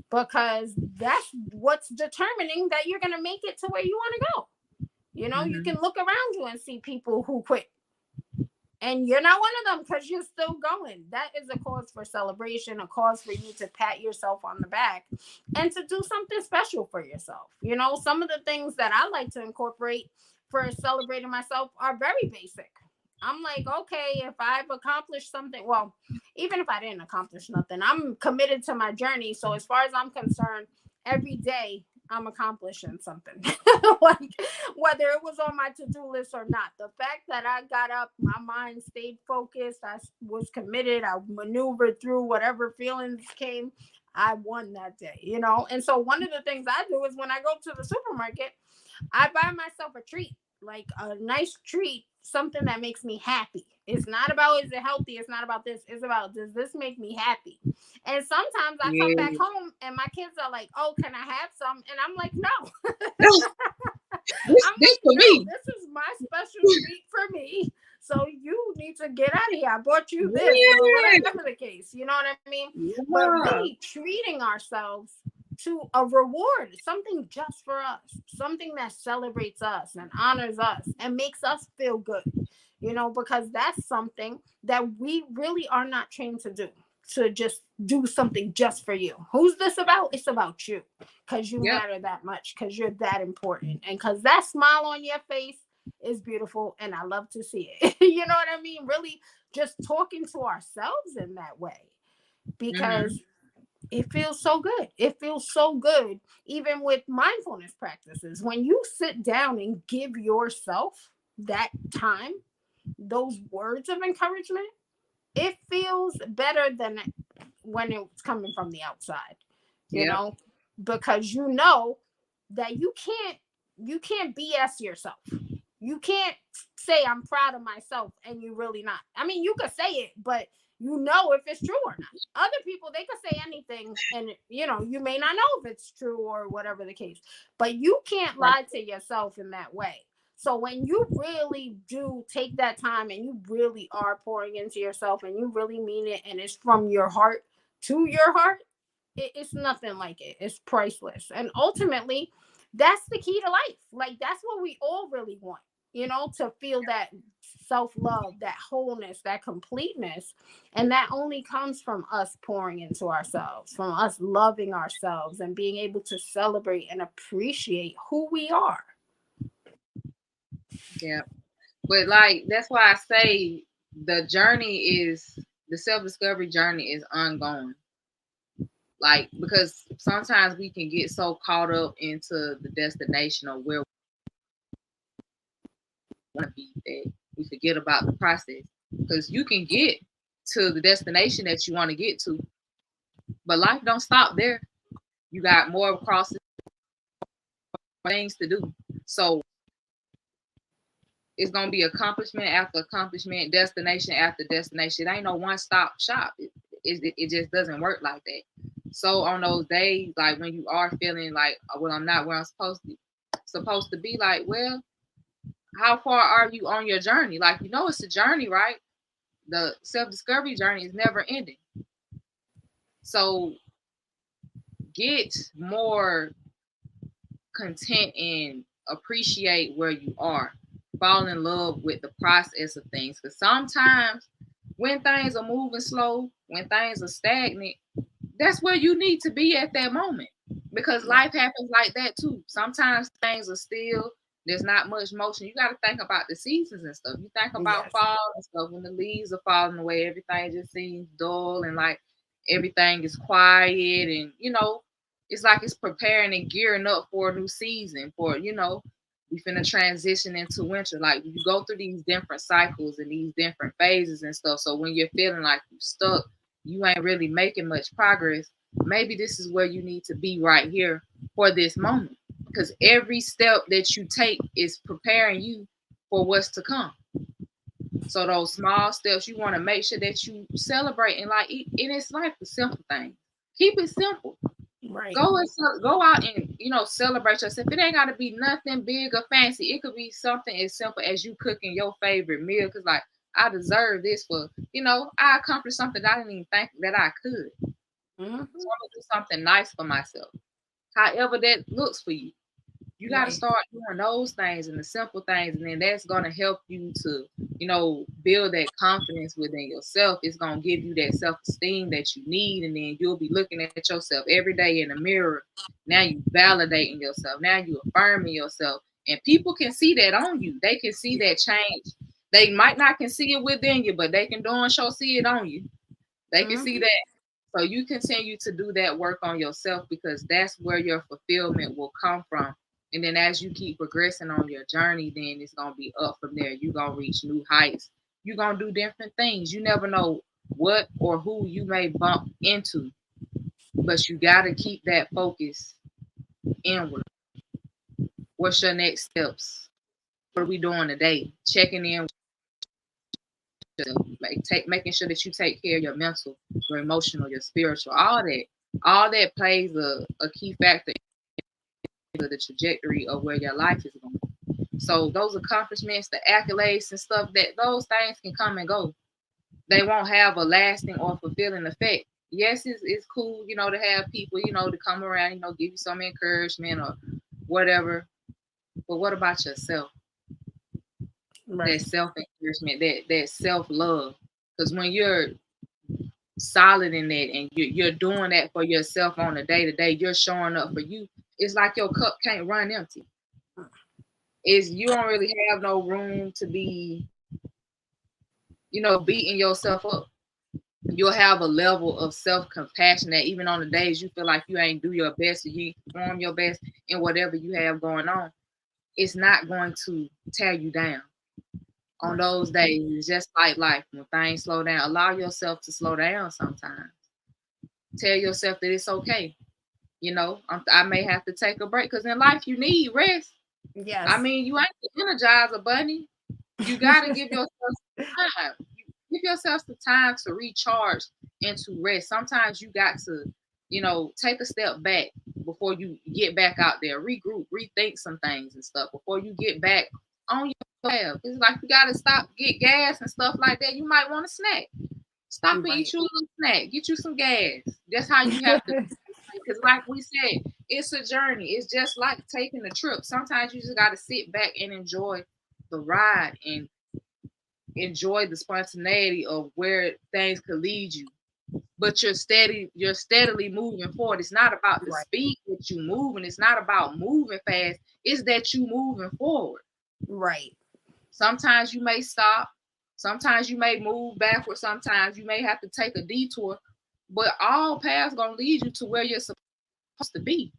because that's what's determining that you're going to make it to where you want to go. You know, you Mm-hmm. can look around you and see people who quit, and you're not one of them because you're still going. That is a cause for celebration, a cause for you to pat yourself on the back and to do something special for yourself. You know, some of the things that I like to incorporate for celebrating myself are very basic. I'm like, okay, if I've accomplished something, well, even if I didn't accomplish nothing, I'm committed to my journey. So as far as I'm concerned, every day I'm accomplishing something. Like, whether it was on my to-do list or not, the fact that I got up, my mind stayed focused, I was committed, I maneuvered through whatever feelings came, I won that day, you know. And so one of the things I do is when I go to the supermarket, I buy myself a treat, like a nice treat, something that makes me happy. It's not about, is it healthy? It's not about this. It's about, does this make me happy? And sometimes I come back Yeah. home and my kids are like, oh, can I have some? And I'm like, no. I'm This like, for no, me. this is my special treat for me. So you need to get out of here. I bought you this, or Yeah. whatever the case. You know what I mean? But Yeah. really treating ourselves to a reward, something just for us, something that celebrates us and honors us and makes us feel good, you know, because that's something that we really are not trained to do. To just do something just for you. Who's this about? It's about you, because you Yep. matter that much, because you're that important, and because that smile on your face is beautiful and I love to see it. You know what I mean? Really just talking to ourselves in that way, Mm-hmm. because it feels so good. It feels so good, even with mindfulness practices. When you sit down and give yourself that time, those words of encouragement, it feels better than when it's coming from the outside, you Yep. know, because you know that you can't BS yourself. You can't say I'm proud of myself and you really not. I mean, you could say it, but you know if it's true or not. Other people, they could say anything and, you know, you may not know if it's true or whatever the case, but you can't lie to yourself in that way. So when you really do take that time and you really are pouring into yourself and you really mean it and it's from your heart to your heart, it's nothing like it. It's priceless. And ultimately, that's the key to life. Like, that's what we all really want, you know, to feel that self love, that wholeness, that completeness. And that only comes from us pouring into ourselves, from us loving ourselves and being able to celebrate and appreciate who we are. Yep. But like that's why I say the self discovery journey is ongoing. Like because sometimes we can get so caught up into the destination or where we want to be that we forget about the process. Because you can get to the destination that you want to get to, but life don't stop there. You got more crosses, things to do. So it's gonna be accomplishment after accomplishment, destination after destination. It ain't no one stop shop. It just doesn't work like that. So on those days, like when you are feeling like, oh, well, I'm not where I'm supposed to be, like, well, how far are you on your journey? Like, you know, it's a journey, right? The self-discovery journey is never ending. So get more content and appreciate where you are. Fall in love with the process of things. Because sometimes when things are moving slow, when things are stagnant, that's where you need to be at that moment. Because life happens like that too. Sometimes things are still, there's not much motion. You got to think about the seasons and stuff. You think about Yes. fall and stuff when the leaves are falling away, everything just seems dull and like everything is quiet, and it's like it's preparing and gearing up for a new season. For we finna transition into winter. Like you go through these different cycles and these different phases and stuff. So when you're feeling like you stuck, you ain't really making much progress, maybe this is where you need to be right here for this moment. Because every step that you take is preparing you for what's to come. So those small steps, you want to make sure that you celebrate, and like in its life, the simple things. Keep it simple. Right. Go out and celebrate yourself. It ain't got to be nothing big or fancy. It could be something as simple as you cooking your favorite meal. Cause like I deserve this for I accomplished something that I didn't even think that I could. Mm-hmm. So I'm gonna do something nice for myself. However that looks for you. You got to Right. start doing those things and the simple things, and then that's going to help you to, build that confidence within yourself. It's going to give you that self-esteem that you need, and then you'll be looking at yourself every day in the mirror. Now you validating yourself. Now you affirming yourself, and people can see that on you. They can see that change. They might not can see it within you, but they can darn sure see it on you. They can see Mm-hmm. that. So you continue to do that work on yourself, because that's where your fulfillment will come from. And then as you keep progressing on your journey, then it's gonna be up from there. You're gonna reach new heights. You're gonna do different things. You never know what or who you may bump into, but you gotta keep that focus inward. What's your next steps? What are we doing today? Checking in with yourself, making sure that you take care of your mental, your emotional, your spiritual, all that. All that plays a key factor in the trajectory of where your life is going. So those accomplishments, the accolades and stuff, that those things can come and go. They won't have a lasting or fulfilling effect. Yes, it's cool, to have people, to come around, give you some encouragement or whatever. But what about yourself? That Right. self encouragement, that self love. Because when you're solid in that and you're doing that for yourself on a day to day, you're showing up for you. It's like your cup can't run empty. Is you don't really have no room to be, beating yourself up. You'll have a level of self-compassion that even on the days you feel like you ain't do your best or you perform your best in whatever you have going on, it's not going to tear you down. On those days, it's just like life. When things slow down, allow yourself to slow down sometimes. Tell yourself that it's okay. I may have to take a break, because in life you need rest. I Yes. mean, you ain't the energizer bunny. You gotta give yourself time. Give yourself the time to recharge and to rest. Sometimes you got to, take a step back before you get back out there, regroup, rethink some things and stuff before you get back on your path. It's like you gotta stop, get gas and stuff like that. You might want a snack. Stop and eat Right. you a little snack. Get you some gas. That's how you have to. Because, like we said, it's a journey. It's just like taking a trip. Sometimes you just got to sit back and enjoy the ride and enjoy the spontaneity of where things could lead you. But you're steadily moving forward. It's not about the Right. speed that you move, and it's not about moving fast. It's that you moving forward. Right. Sometimes you may stop. Sometimes you may move backward. Sometimes you may have to take a detour. But all paths gonna lead you to where you're supposed to be.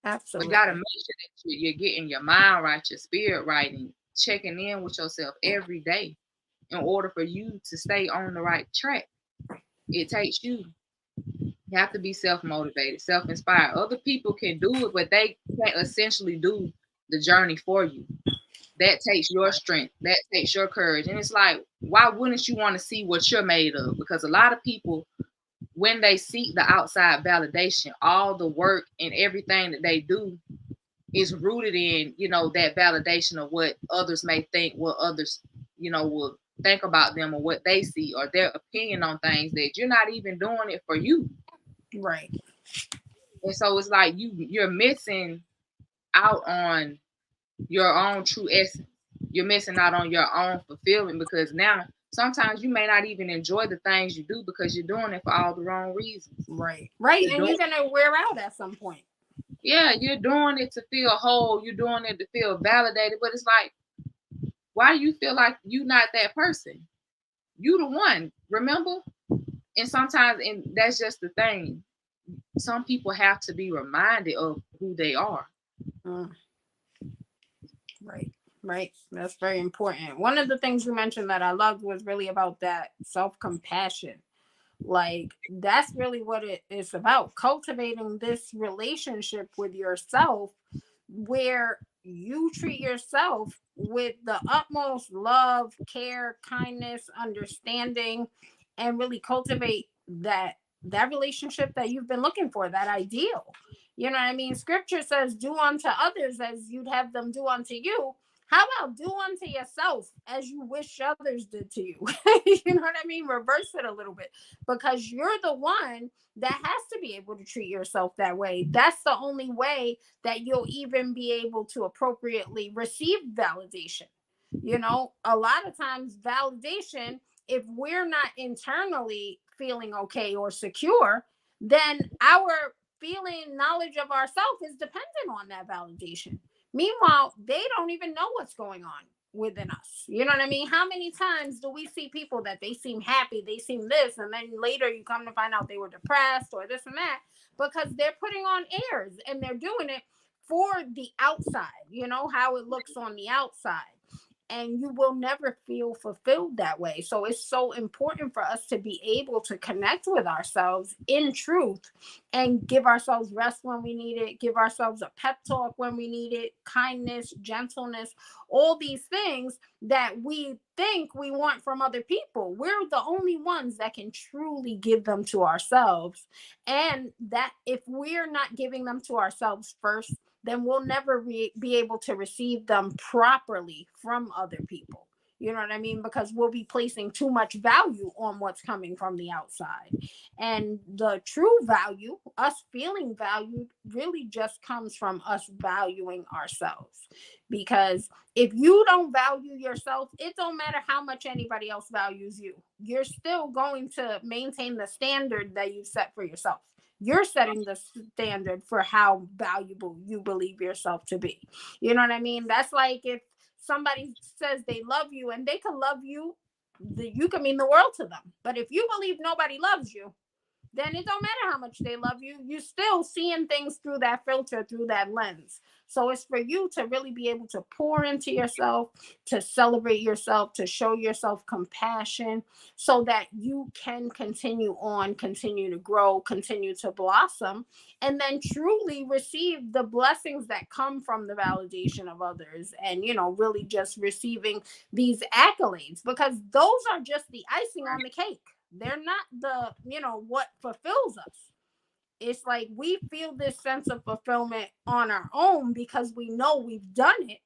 But you gotta Absolutely. make sure that you're getting your mind right, your spirit right, and checking in with yourself every day in order for you to stay on the right track. It takes you. You have to be self-motivated, self-inspired. Other people can do it, but they can't essentially do the journey for you. That takes your Right. strength. That takes your courage. And it's like, why wouldn't you want to see what you're made of? Because a lot of people, when they seek the outside validation, all the work and everything that they do is rooted in, that validation of what others may think, what others, will think about them or what they see or their opinion on things, that you're not even doing it for you. Right. And so it's like you're missing out on your own true essence. You're missing out on your own fulfillment, because now sometimes you may not even enjoy the things you do because you're doing it for all the wrong reasons. Right. Right. You're And doing, you're gonna wear out at some point. yeah, you're doing it to feel whole. You're doing it to feel validated. But it's like, why do you feel like you're not that person? You the one, remember? And sometimes, and that's just the thing. Some people have to be reminded of who they are. Mm. Right. Right. That's very important. One of the things you mentioned that I loved was really about that self-compassion. Like, that's really what it is about, cultivating this relationship with yourself where you treat yourself with the utmost love, care, kindness, understanding, and really cultivate that relationship that you've been looking for, that ideal. You know what I mean? Scripture says, do unto others as you'd have them do unto you. How about do unto yourself as you wish others did to you? You know what I mean? Reverse it a little bit, because you're the one that has to be able to treat yourself that way. That's the only way that you'll even be able to appropriately receive validation. You know, a lot of times, validation, if we're not internally feeling okay or secure, then our feeling knowledge of ourselves is dependent on that validation. Meanwhile, they don't even know what's going on within us. You know what I mean? How many times do we see people that they seem happy, they seem this, and then later you come to find out they were depressed or this and that, because they're putting on airs and they're doing it for the outside, you know, how it looks on the outside. And you will never feel fulfilled that way. So it's so important for us to be able to connect with ourselves in truth and give ourselves rest when we need it, give ourselves a pep talk when we need it, kindness, gentleness, all these things that we think we want from other people. We're the only ones that can truly give them to ourselves. And that if we're not giving them to ourselves first, then we'll never be able to receive them properly from other people. You know what I mean? Because we'll be placing too much value on what's coming from the outside. And the true value, us feeling valued, really just comes from us valuing ourselves. Because if you don't value yourself, it don't matter how much anybody else values you. You're still going to maintain the standard that you set for yourself. You're setting the standard for how valuable you believe yourself to be. You know what I mean? That's like if somebody says they love you and they can love you, you can mean the world to them. But if you believe nobody loves you, then it don't matter how much they love you. You're still seeing things through that filter, through that lens. So it's for you to really be able to pour into yourself, to celebrate yourself, to show yourself compassion so that you can continue on, continue to grow, continue to blossom, and then truly receive the blessings that come from the validation of others. And, you know, really just receiving these accolades, because those are just the icing on the cake. They're not the, you know, what fulfills us. It's like we feel this sense of fulfillment on our own because we know we've done it.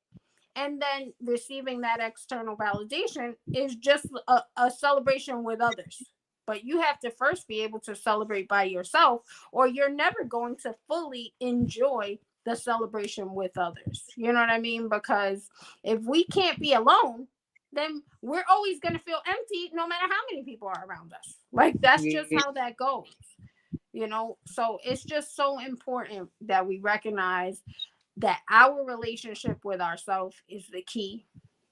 And then receiving that external validation is just a celebration with others. But you have to first be able to celebrate by yourself, or you're never going to fully enjoy the celebration with others. You know what I mean? Because if we can't be alone, then we're always going to feel empty no matter how many people are around us. Like, that's Yeah. just how that goes. You know, so it's just so important that we recognize that our relationship with ourselves is the key,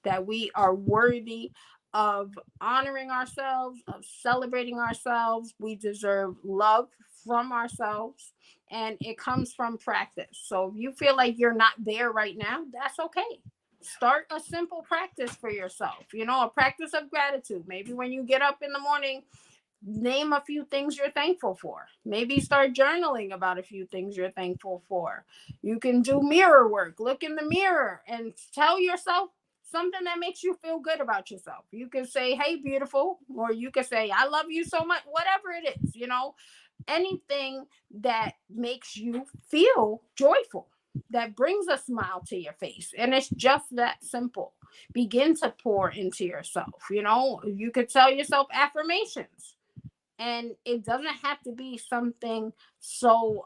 that we are worthy of honoring ourselves, of celebrating ourselves. We deserve love from ourselves, and it comes from practice. So if you feel like you're not there right now, that's okay. Start a simple practice for yourself, you know, a practice of gratitude. Maybe when you get up in the morning, name a few things you're thankful for. Maybe start journaling about a few things you're thankful for. You can do mirror work. Look in the mirror and tell yourself something that makes you feel good about yourself. You can say, "Hey, beautiful," or you can say, "I love you so much," whatever it is, you know, anything that makes you feel joyful. that brings a smile to your face. And it's just that simple. Begin to pour into yourself. You know, you could tell yourself affirmations, and it doesn't have to be something so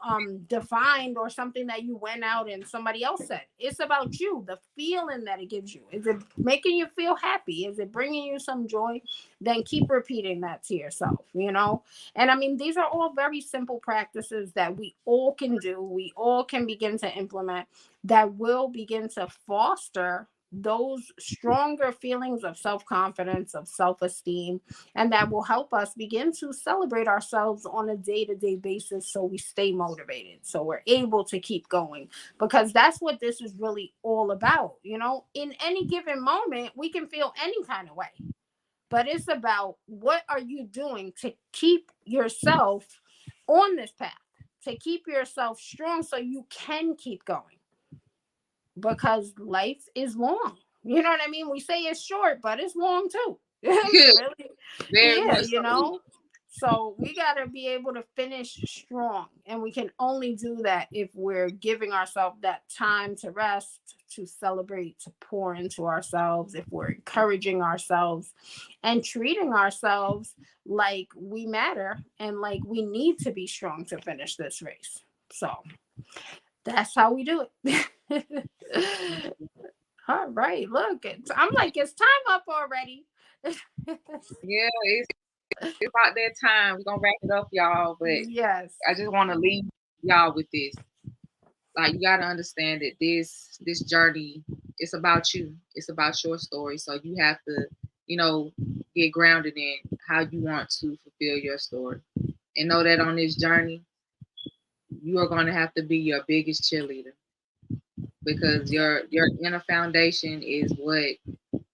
defined or something that you went out and somebody else said. It's about you, the feeling that it gives you. Is it making you feel happy? Is it bringing you some joy? Then keep repeating that to yourself, you know. And I mean, these are all very simple practices that we all can do, we all can begin to implement, that will begin to foster those stronger feelings of self-confidence, of self-esteem, and that will help us begin to celebrate ourselves on a day-to-day basis, so we stay motivated, so we're able to keep going, because that's what this is really all about. You know, in any given moment we can feel any kind of way, but it's about what are you doing to keep yourself on this path, to keep yourself strong so you can keep going, because life is long. You know what I mean? We say it's short, but it's long too. It's really, Very yeah, much you so. know. So we got to be able to finish strong. And we can only do that if we're giving ourselves that time to rest, to celebrate, to pour into ourselves, if we're encouraging ourselves and treating ourselves like we matter and like we need to be strong to finish this race. So that's how we do it. All right. Look, I'm like, it's time up already. Yeah, it's about that time. We're gonna wrap it up, y'all. But Yes. I just want to leave y'all with this. Like, you gotta understand that this journey, it's about you. It's about your story. So you have to, you know, get grounded in how you want to fulfill your story, and know that on this journey, you are going to have to be your biggest cheerleader, because your inner foundation is what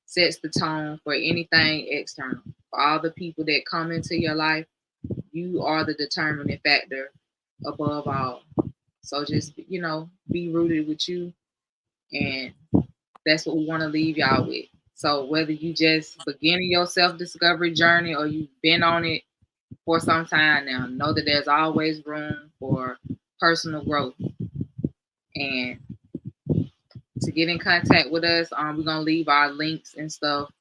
sets the tone for anything external. For all the people that come into your life, you are the determining factor above all. So just, be rooted with you, and that's what we want to leave y'all with. So whether you just beginning your self discovery journey or you've been on it for some time now, know that there's always room for personal growth. And to get in contact with us, we're gonna leave our links and stuff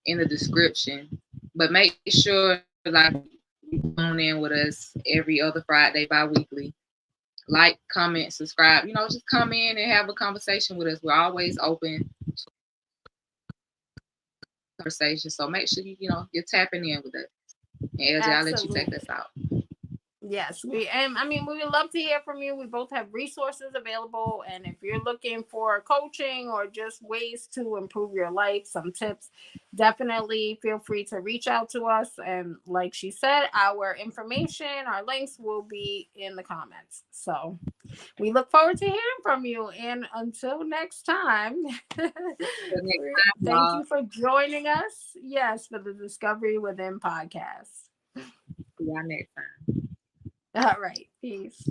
in the description. But make sure, like, you tune in with us every other Friday bi-weekly. Like, comment, subscribe. Just come in and have a conversation with us. We're always open conversation. So make sure you're tapping in with us. And LJ, I'll let you take Absolutely. us out. Yes, and I mean, we would love to hear from you. We both have resources available, and if you're looking for coaching or just ways to improve your life, some tips, definitely feel free to reach out to us. And like she said, our information, our links will be in the comments. So we look forward to hearing from you. And until next time, Until next time, thank y'all. you for joining us. Yes, for the Discovery Within podcast. See y'all next time. All right. Peace.